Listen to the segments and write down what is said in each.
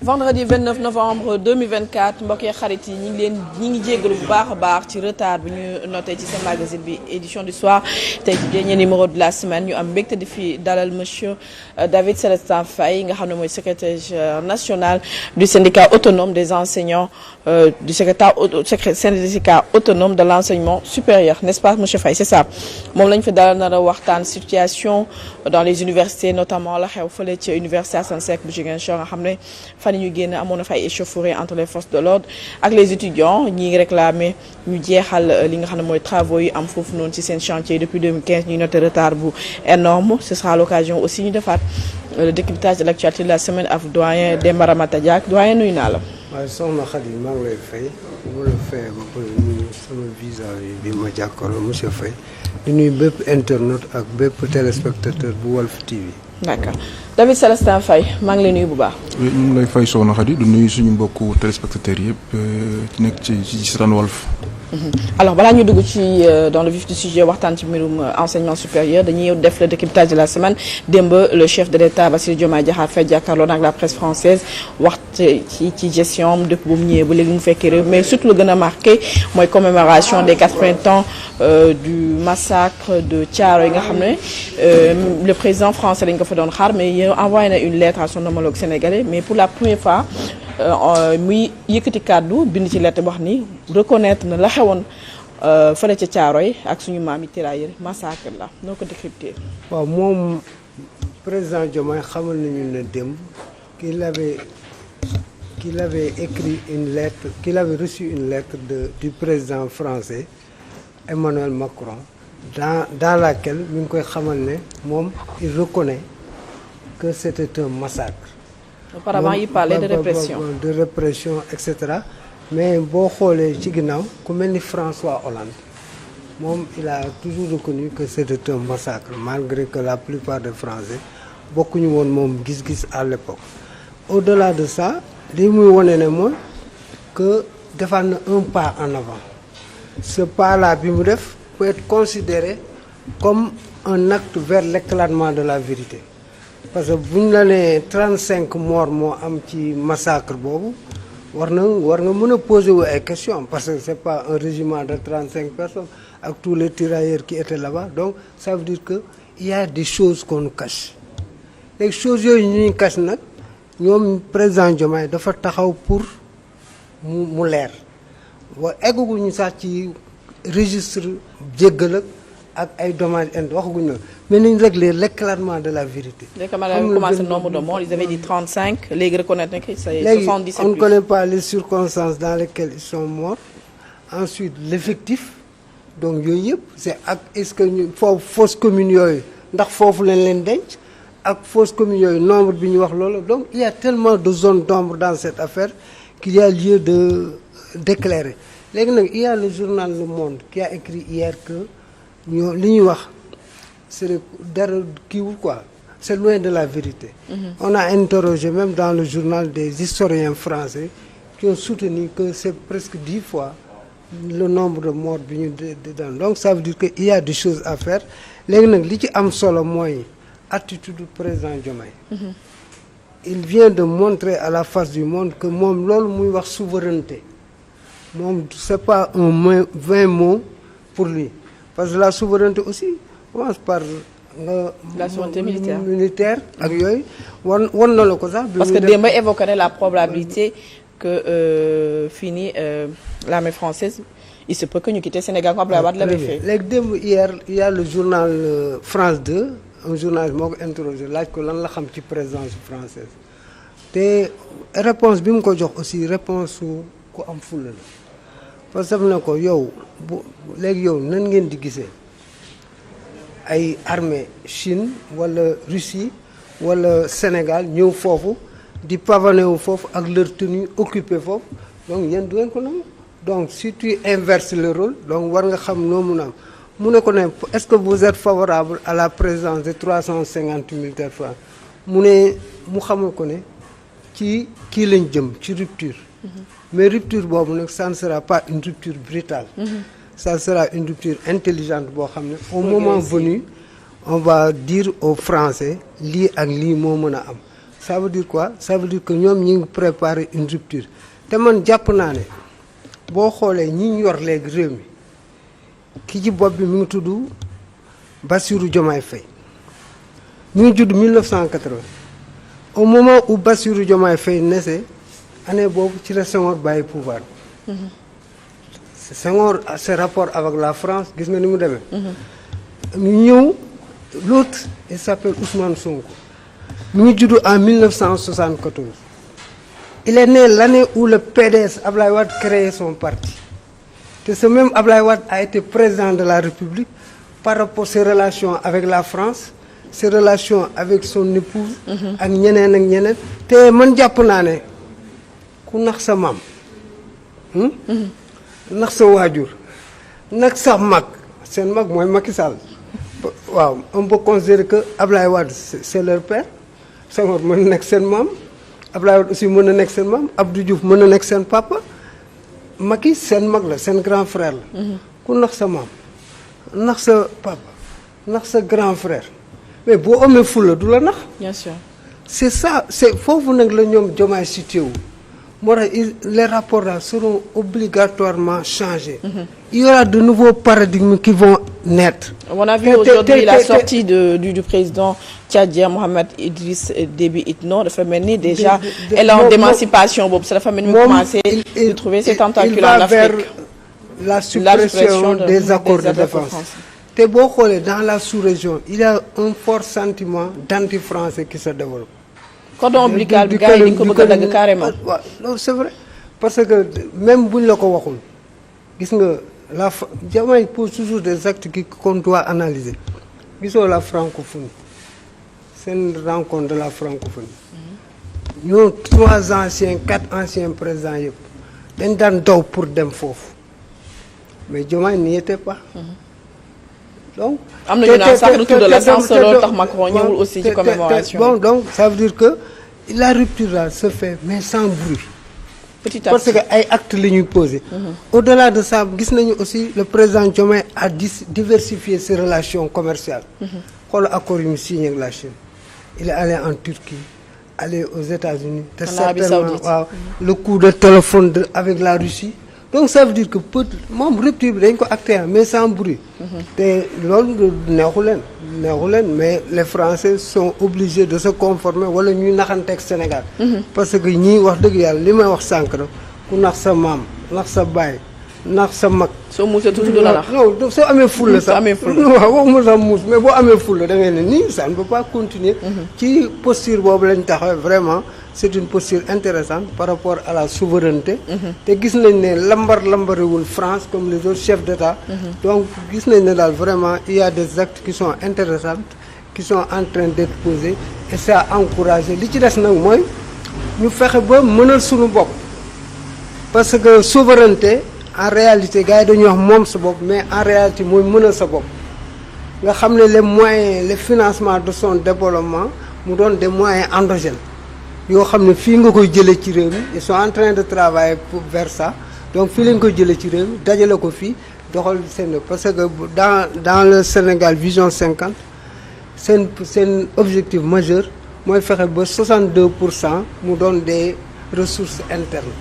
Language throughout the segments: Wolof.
vendredi 29 novembre 2024 mbokk yi xarit yi ñi ngi jéggalu bu baax a baax ci retard bi ñu noté ci seen magazine bi édition du soir tey ci dernier numéro de la semaine ñu am mbégte di fi dalal monsieur David Célestin Faye nga xam ne mooy secrétaire national du syndicat autonome des enseignants du syndicat autonome de l'enseignement supérieur n'est-ce pas monsieur Faye c'est ça moom lañ fi dalal nar a waxtaan situation dans les universités notamment la xew fële ci université Assane Seck bu Ziguinchor nga xam ne fan ñu génn amoon na fa ay échauffourées entre les forces de l'ordre ak les étudiants ñi ngi réclamer ñu jeexal li nga xam ne mooy travaux yi am foofu noonu ci seen chantier depuis 2015 ñuy noté retard bu énorme ce sera l'occasion aussi ñu defaat le décryptage de l'actualité de la semaine ak doyen Demba Ramata Diack doyen nuyu naa la. waaye soxna Khady maa ngi lay fay bu la fay ba pare nuyu sama vis-à-vis bi ma jàkkaarloo monsieur Faye di nuyu bépp internaute ak bépp téléspectateur bu Walf TV. d'accord David Célestin Faye maa ngi lay nuyu bu baax. oui ñu ngi lay fay soxna Khady du nuyu suñu mbokku téléspectateurs yëpp ci nekk ci seetaan Walf. alors balaa ñu dugg ci dans le vif du sujet waxtaan ci mbirum enseignement supérieur dañuy def le décryptage de la semaine démb le chef de l'État Bassirou Diomaye Diakhar Faye jàkkaarloo nag la presse française wax ci gestion am depuis bu mu ñëwee ba léegi mu fekkee réew mais surtout lu gën a marqué mooy commémoration des 80 ans du massacre de Thiaroye yi nga xam ne le président français lañ ko fa doon xaar mais yow envoyé na une lettre à son homologue sénégalais mais pour la première fois muy yëkkati kàddu bind ci lettre wax ni reconnaître na la xewoon fële ca Thiaroye ak suñu maam yi tirailleurs massacre la noo ko décrypter. waaw moom président Diomaye xamal nañu ne démb qu'il avait écrit une lettre qu'il avait reçu une lettre du président français Emmanuel Macron dans laquelle mi ngi koy xamal ne moom il reconnaît que c'était un massacre. Auparavant il parlait de répression etc. mais boo xoolee ci ginnaaw ku mel ni François Hollande moom il a toujours reconnu que c'était un massacre malgré que la plupart des Français bokkuñu woon moom gis-gis à l'époque. Au-delà de ça li muy wone ne mooy que defaat na un pas en avant ce pas-là bi mu def peut être considéré comme un acte vers l'éclatement de la vérité. parce que bu ñu la nee 35 morts moo am ci massacre boobu war nga mën a poser wu ay questions parce que c'est pas un régiment de 35 personnes ak tous les tirailleurs qui étaient là-bas donc ça veut dire que il y a des choses qu'on nous cache les choses yooyu ñuy cache nag ñoom président Diomaye dafa taxaw pour mu leer wa egguñu sax ci registre jéggal ak ay dommages waxaguñu la mais nañ régler l'éclatement de la vérité. Dès que madame commence le nombre de morts ils avaient dit 35 léegi reconnaître que c'est 77 on ne connaît pas les circonstances dans lesquelles ils sont morts ensuite l'effectif donc yooyu yëpp c'est ak est-ce que ñu foofu fausse commune yooyu ndax foofu lañ leen denc ak fausse commune yooyu nombre bi ñu wax loolu donc il y a tellement de zones d'ombre dans cette affaire qu'il y a lieu d'éclairer léegi nag il y a le journal Le Monde qui a écrit hier que ñoo li ñuy wax c'est dara kiiwul quoi c'est loin de la vérité. On a interrogé même dans le journal des historiens français qui ont soutenu que c'est presque 10 fois le nombre de morts bi ñu dedans donc ça veut dire que il y a des choses à faire léegi nag li ci am solo mooy attitude du président Diomaye. Il vient de montrer à la face du monde que moom loolu muy wax souveraineté moom c'est pas un vain mot pour lui. parce que la souveraineté aussi commence par la souveraineté militaire ak yooyu wan na la ko sax. parce que démb évoqué na la probabilité que fii nii l'armée française il se peut que ñu quitter Sénégal comme Abdoulaye Wade l'avait fait. léegi démb hier il y a le journal France 2 un journaliste moo ko interrogé laaj ko lan la xam ci présidence française te réponse bi mu ko jox aussi réponse su ku am fulla la. parce que daf ne ko yow léegi yow nan ngeen di gisee ay armée Chine wala Russie wala Sénégal ñëw foofu di pavané wu foofu ak leur tenue occupé foofu donc yéen du ngeen ko nangu donc si tu inverses le rôle donc war nga xam noo mun a am mu ne ko ne est-ce que vous êtes favorable à la présence de 350 militaires français mu xamal ko ne ci kii lañ jëm ci rupture. mais rupture boobu nag ça ne sera pas une rupture brutale. Ça sera une rupture intelligente boo xam ne au moment venu on va dire aux Français lii ak lii moo mën a am ça veut dire quoi ça veut dire que ñoom ñi ngi préparer une rupture te man jàpp naa ne boo xoolee ñi ñu yor léegi réew mi ki ci bopp bi mi ngi tudd Bassirou Diomaye Faye mi ngi judd 1980 au moment où Bassirou Diomaye Faye naissait année boobu ci la Senghor bàyyi pouvoir Senghor ses rapports avec la France gis nga ni mu demee ñu ñëw l'autre il s'appelle Ousmane Sonko mi ngi judd en 1974 il est né l'année où le PDS Ablaye Wade créé son parti te ce même Ablaye Wade a été président de la République par rapport à ses relations avec la France ses relations avec son épouse ak ñeneen te man jàpp naa ne ku nax sa maam nax sa waajur nag sax mag seen mag mooy Macky Sall waaw on peut considérer que Ablaye Wade c'est leur père Senghor mën na nekk seen maam Ablaye Wade aussi mën na nekk seen maam Abdou Diouf mën na nekk seen papa Macky seen mag la seen grand frère la ku nax sa maam nax sa papa nax sa grand frère mais boo amee fulla du la nax bien sûr c'est ça c'est foofu nag la ñoom Diomaye situé wu moo tax les rapports là seront obligatoirement changés il y aura de nouveaux paradigmes qui vont naître. On a vu aujourd'hui la sortie du président tchadien Mohamed Idriss Déby Itno dafa mel ni déjà élan d'émancipation boobu ça dafa mel ni mu commencé de trouver ses tentacules en Afrique. La suppression des accords de défense. te boo xoolee dans la sous-région il y a un fort sentiment d'anti-français qui se développe. Cordon ombilical bi gars yi dañ ko bëgg a dagg carrément. waaw non c'est vrai parce que même buñ la ko waxul gis nga Diomaye pose toujours des actes qu'on doit analyser gisoo la francophonie seen rencontre de la francophonie ñoo 4 anciens présidents yëpp dañ daan daw pour dem foofu mais Diomaye n'y était pas. donc am na ñu naan sax retour de l'ascenseur loolu tax Macron ñëwul aussi ci commémoration. bon donc ça veut dire que la rupture là se fait mais sans bruit. petit à parce petit. que ay actes la ñuy poser. Au-delà de ça gis nañu aussi le président Diomaye a diversifié ses relations commerciales. xoolal accord yu mu signé ak la Chine. il est allé en Turquie allé aux États-Unis te certainement waaw le coup de téléphone avec la Russie. donc ça veut dire que moom rupture bi dañ ko acté mais sans bruit. te loolu neexu leen mais les Français sont obligés de se conformer wala ñuy naxanteeg Sénégal. parce que ñii wax dëgg yàlla li may wax sànq rek ku nax sa maam nax sa baay nax sa mag. soo muusee tuuti du la nax. non soo amee fulla sax waaw waxuma sax muus mais boo amee fulla da ngay ne nii ça ne peut pas continuer. ci posture boobu lañ taxawee vraiment. c'est une posture intéressante par rapport à la souveraineté. te gis nañ ne lambarewul France comme les autres chefs d'État. donc gis nañ ne daal vraiment il y a des actes qui sont intéressants qui sont en train d'être posés et c'est à encourager li ci des nag mooy ñu fexe ba mënal suñu bopp. parce que souveraineté en réalité gars yi dañuy wax moom sa bopp mais en réalité mooy mënal sa bopp nga xam ne les moyens les financements de son développement mu doon des moyens endogènes. yoo xam ne fii nga koy jëlee ci réew mi ils sont en train de travailler pour vers ça donc fii lañ koy jëlee ci réew mi dajale ko fii doxal seen parce que dans le Sénégal vision 50 seen objectif majeur mooy fexe ba 62% mu doon des ressources internes.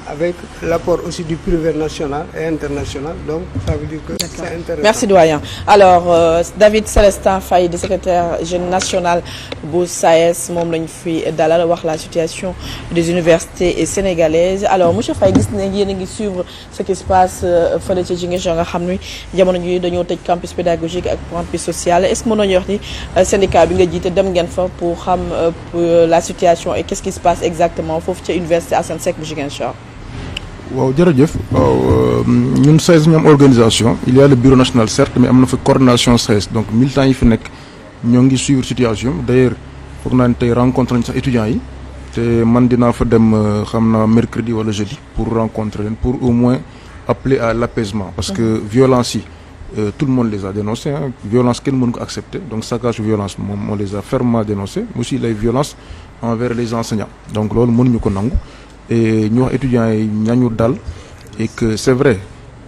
Avec l'apport aussi du privé national et international donc ça veut dire que c'est intéressant. Merci doyen. Alors David Célestin Faye di secrétaire jeune national bu SAES moom lañu fi dalal wax la situation des universités sénégalaises alors monsieur Faye gis ne yéen a ngi suivre ce qui se passe fële ca Ziguinchor nga xam ni jamono ji dañoo tëj campus pédagogique ak campus social est-ce que mënoo ñu wax ni syndicat bi nga jiite dem ngeen fa pour xam la situation et qu'est-ce qui se passe exactement foofu ca université Assane Seck bu Ziguinchor. waaw jërëjëf waaw ñun SAES ñoom organisation il y a le bureau national certes mais am na fa coordination SAES donc militants yi fi nekk ñoo ngi suivre situation d'ailleurs foog naa ne tey rencontre nañ sax étudiants yi te man dinaa fa dem xam naa mercredi wala jeudi pour rencontrer leen pour au moins appeler à l'apaisement parce que violence yi tout le monde les a dénoncés violence kenn mënu ko accepter donc saccage violence moom on les a fermement dénoncés aussi les violences envers les enseignants donc loolu mënuñu ko nangu et ñu wax étudiants yi ñañu dal et que c'est vrai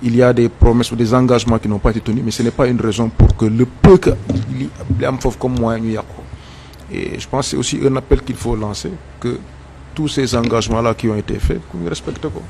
il y a des promesses ou des engagements qui n'ont pas été tenus mais ce n'est pas une raison pour que le peu que li am foofu comme moyen ñu yàqu ko et je pense que c'est aussi un appel qu'il faut lancer, que tous ces engagements-là qui ont été faits, qu'on respecte quoi.